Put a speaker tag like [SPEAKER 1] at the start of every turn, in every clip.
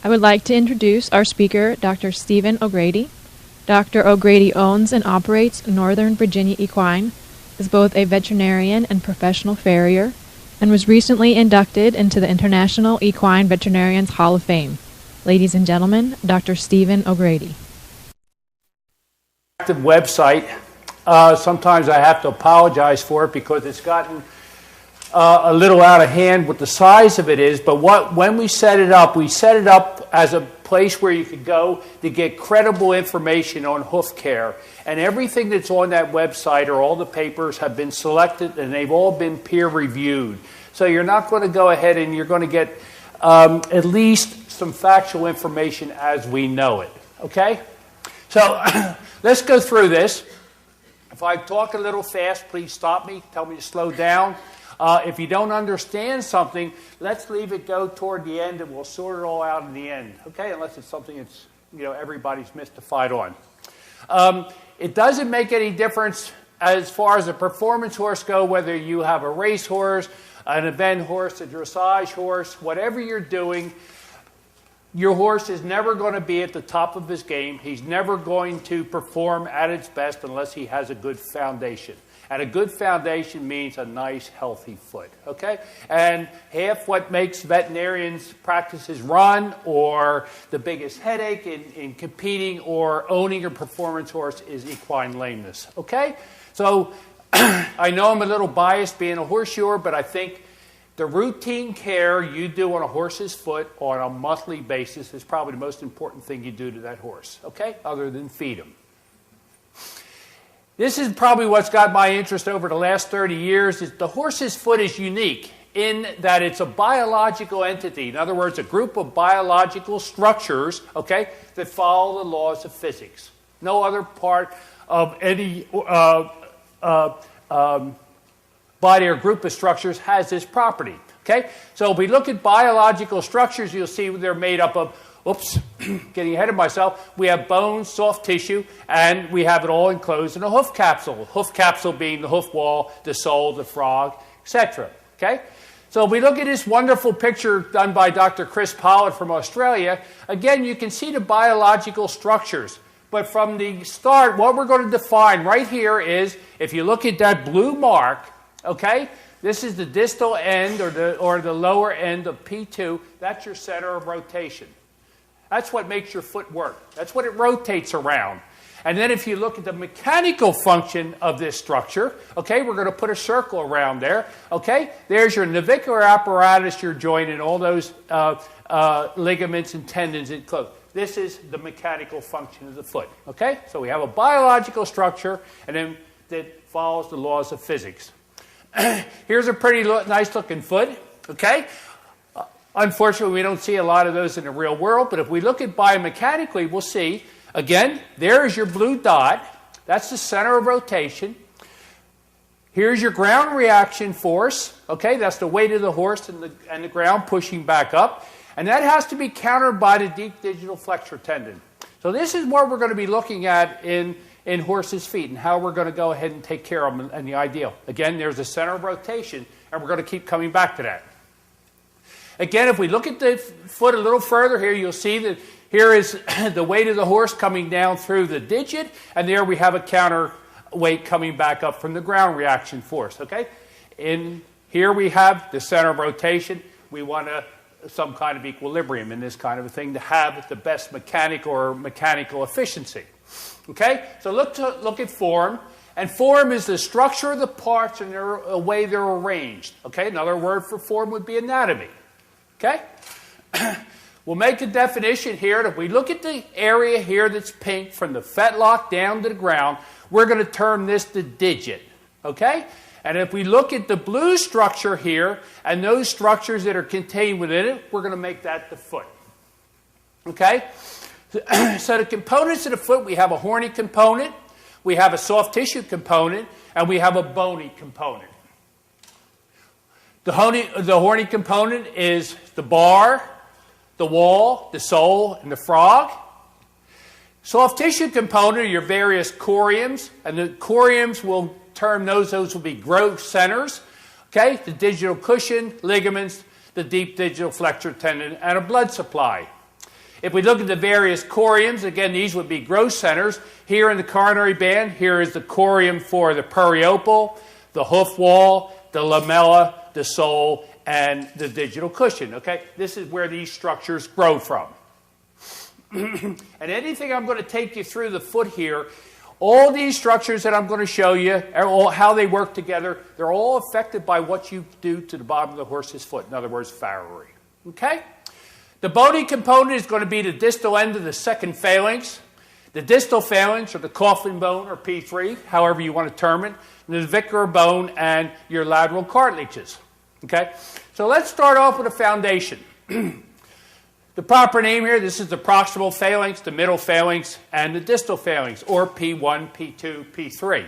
[SPEAKER 1] I would like to introduce our speaker, Dr. Stephen O'Grady. Dr. O'Grady owns and operates Northern Virginia Equine, is both a veterinarian and professional farrier, and was recently inducted into the International Equine Veterinarians Hall of Fame. Ladies and gentlemen, Dr. Stephen O'Grady.
[SPEAKER 2] Website. Sometimes I have to apologize for it because it's gotten a little out of hand what the size of it is, but when we set it up as a place where you could go to get credible information on hoof care. And everything that's on that website, or all the papers, have been selected and they've all been peer reviewed. So you're not going to go ahead and you're going to get at least some factual information as we know it. Okay? So let's go through this. If I talk a little fast, please stop me. Tell me to slow down. If you don't understand something, let's leave it go toward the end and we'll sort it all out in the end. Okay? Unless it's something that's, everybody's mystified on. It doesn't make any difference as far as a performance horse go, whether you have a race horse, an event horse, a dressage horse, whatever you're doing. Your horse is never going to be at the top of his game. He's never going to perform at its best unless he has a good foundation. And a good foundation means a nice, healthy foot, okay? And half what makes veterinarians' practices run, or the biggest headache in competing or owning a performance horse, is equine lameness, okay? So I know I'm a little biased being a horseshoer, but I think the routine care you do on a horse's foot on a monthly basis is probably the most important thing you do to that horse, okay? Other than feed him. This is probably what's got my interest over the last 30 years. Is the horse's foot is unique in that it's a biological entity. In other words, a group of biological structures, okay, that follow the laws of physics. No other part of any body or group of structures has this property. Okay? So if we look at biological structures, you'll see they're made up of, getting ahead of myself, we have bones, soft tissue, and we have it all enclosed in a hoof capsule. Hoof capsule being the hoof wall, the sole, the frog, etc. Okay? So if we look at this wonderful picture done by Dr. Chris Pollard from Australia, again, you can see the biological structures. But from the start, what we're going to define right here is, if you look at that blue mark, okay, this is the distal end or the lower end of P2. That's your center of rotation. That's what makes your foot work. That's what it rotates around. And then if you look at the mechanical function of this structure, okay, we're going to put a circle around there. Okay, there's your navicular apparatus, your joint, and all those ligaments and tendons enclosed. This is the mechanical function of the foot. Okay, so we have a biological structure, and then that follows the laws of physics. Here's a pretty nice looking foot. Okay. Unfortunately, we don't see a lot of those in the real world, but if we look at biomechanically, we'll see, again, there is your blue dot. That's the center of rotation. Here's your ground reaction force. Okay, that's the weight of the horse and the ground pushing back up. And that has to be countered by the deep digital flexor tendon. So this is what we're going to be looking at in horses' feet and how we're going to go ahead and take care of them and the ideal. Again, there's a center of rotation, and we're going to keep coming back to that. Again, if we look at the foot a little further here, you'll see that here is the weight of the horse coming down through the digit, and there we have a counter weight coming back up from the ground reaction force. Okay, in here we have the center of rotation. We want some kind of equilibrium in this kind of a thing to have the best mechanical efficiency. Okay, so look at form. And form is the structure of the parts and the way they're arranged. Okay, another word for form would be anatomy. Okay? We'll make a definition here. If we look at the area here that's pink from the fetlock down to the ground, we're going to term this the digit. Okay? And if we look at the blue structure here and those structures that are contained within it, we're going to make that the foot. Okay? So the components of the foot, we have a horny component, we have a soft tissue component, and we have a bony component. The horny component is the bar, the wall, the sole, and the frog. Soft tissue component are your various coriums, and the coriums will term those will be growth centers. Okay, the digital cushion, ligaments, the deep digital flexor tendon, and a blood supply. If we look at the various coriums, again, these would be growth centers. Here in the coronary band, here is the corium for the periopal, the hoof wall, the lamella, the sole, and the digital cushion. Okay, this is where these structures grow from. And anything I'm going to take you through the foot here, all these structures that I'm going to show you, how they work together, they're all affected by what you do to the bottom of the horse's foot. In other words, farriery. Okay? The bony component is going to be the distal end of the second phalanx. The distal phalanx, or the coffin bone, or P3, however you want to term it, the navicular bone, and your lateral cartilages. Okay? So let's start off with a foundation. The proper name here, this is the proximal phalanx, the middle phalanx, and the distal phalanx, or P1, P2, P3.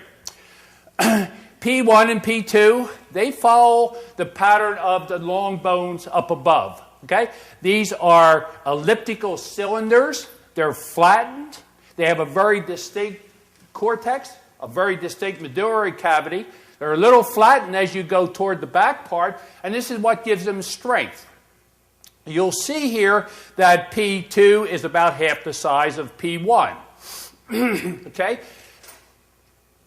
[SPEAKER 2] P1 and P2, they follow the pattern of the long bones up above. Okay? These are elliptical cylinders. They're flattened. They have a very distinct cortex, a very distinct medullary cavity. They're a little flattened as you go toward the back part, and this is what gives them strength. You'll see here that P2 is about half the size of P1. Okay?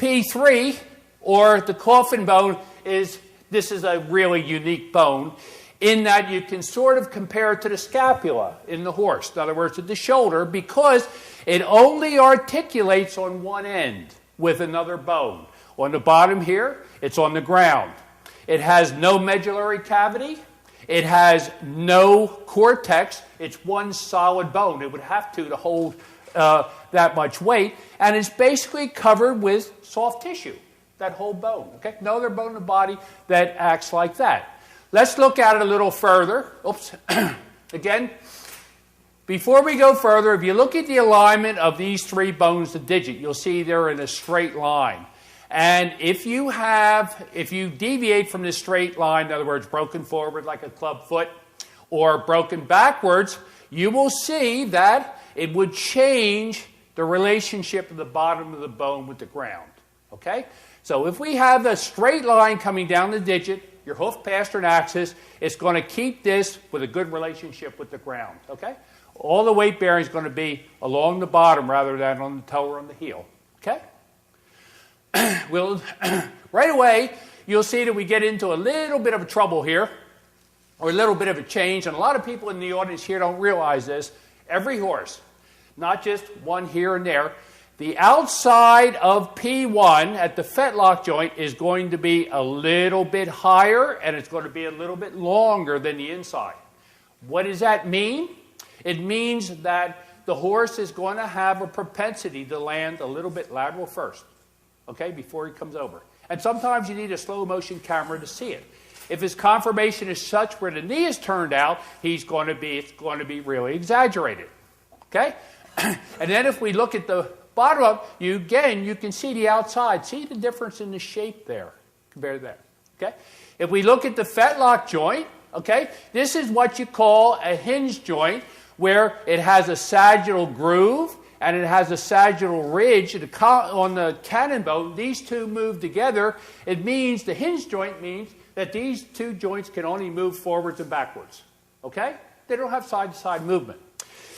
[SPEAKER 2] P3, or the coffin bone, this is a really unique bone in that you can sort of compare it to the scapula in the horse. In other words, to the shoulder, because it only articulates on one end with another bone. On the bottom here, it's on the ground. It has no medullary cavity. It has no cortex. It's one solid bone. It would have to hold that much weight. And it's basically covered with soft tissue, that whole bone. Okay? No other bone in the body that acts like that. Let's look at it a little further. Oops. Again, before we go further, if you look at the alignment of these three bones, the digit, you'll see they're in a straight line. And if you deviate from this straight line, in other words, broken forward like a club foot, or broken backwards, you will see that it would change the relationship of the bottom of the bone with the ground. Okay? So if we have a straight line coming down the digit, your hoof pastern axis, it's going to keep this with a good relationship with the ground. Okay? All the weight bearing is going to be along the bottom rather than on the toe or on the heel. Okay? Right away, you'll see that we get into a little bit of a trouble here, or a little bit of a change, and a lot of people in the audience here don't realize this. Every horse, not just one here and there, the outside of P1 at the fetlock joint is going to be a little bit higher, and it's going to be a little bit longer than the inside. What does that mean? It means that the horse is going to have a propensity to land a little bit lateral first. Okay, before he comes over. And sometimes you need a slow motion camera to see it. If his conformation is such where the knee is turned out, it's going to be really exaggerated. Okay? And then if we look at the bottom up, you can see the outside. See the difference in the shape there compared to that. Okay? If we look at the fetlock joint, okay, this is what you call a hinge joint, where it has a sagittal groove and it has a sagittal ridge on the cannon bone. These two move together. It means the hinge joint means that these two joints can only move forwards and backwards. Okay? They don't have side-to-side movement.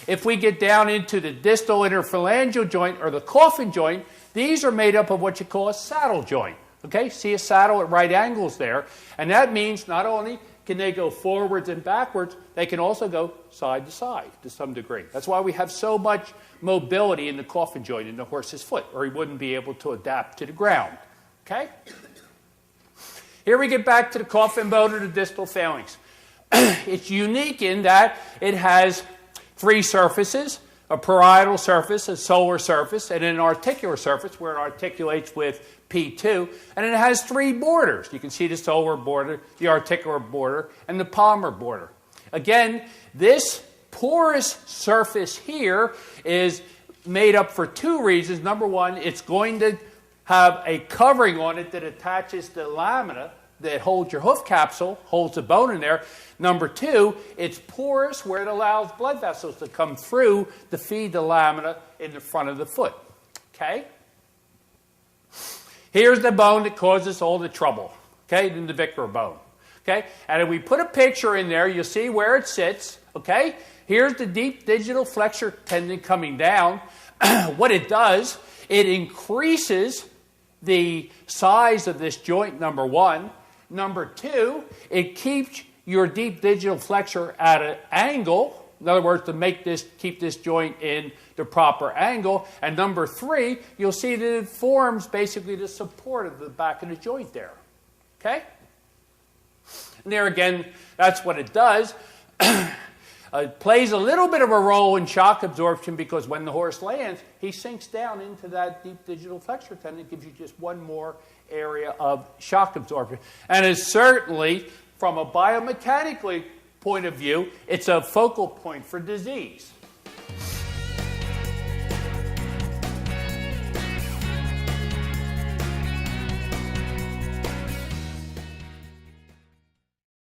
[SPEAKER 2] If we get down into the distal interphalangeal joint, or the coffin joint, these are made up of what you call a saddle joint. Okay? See a saddle at right angles there. And that means not only can they go forwards and backwards, they can also go side to side to some degree. That's why we have so much mobility in the coffin joint in the horse's foot, or he wouldn't be able to adapt to the ground. Okay? Here we get back to the coffin bone or the distal phalanx. It's unique in that it has three surfaces: a parietal surface, a solar surface, and an articular surface where it articulates with P2, and it has three borders. You can see the solar border, the articular border, and the palmar border. Again, this porous surface here is made up for two reasons. Number one, it's going to have a covering on it that attaches the lamina that holds your hoof capsule, holds the bone in there. Number two, it's porous where it allows blood vessels to come through to feed the lamina in the front of the foot. Okay? Here's the bone that causes all the trouble. Okay? The navicular bone. Okay? And if we put a picture in there, you'll see where it sits. Okay? Here's the deep digital flexor tendon coming down. What it does, it increases the size of this joint, number one. Number two, it keeps your deep digital flexor at an angle. In other words, to keep this joint in the proper angle. And number three, you'll see that it forms basically the support of the back of the joint there. Okay? And there again, that's what it does. It plays a little bit of a role in shock absorption because when the horse lands, he sinks down into that deep digital flexor tendon. It gives you just one more area of shock absorption. And it's certainly, from a biomechanical point of view, it's a focal point for disease.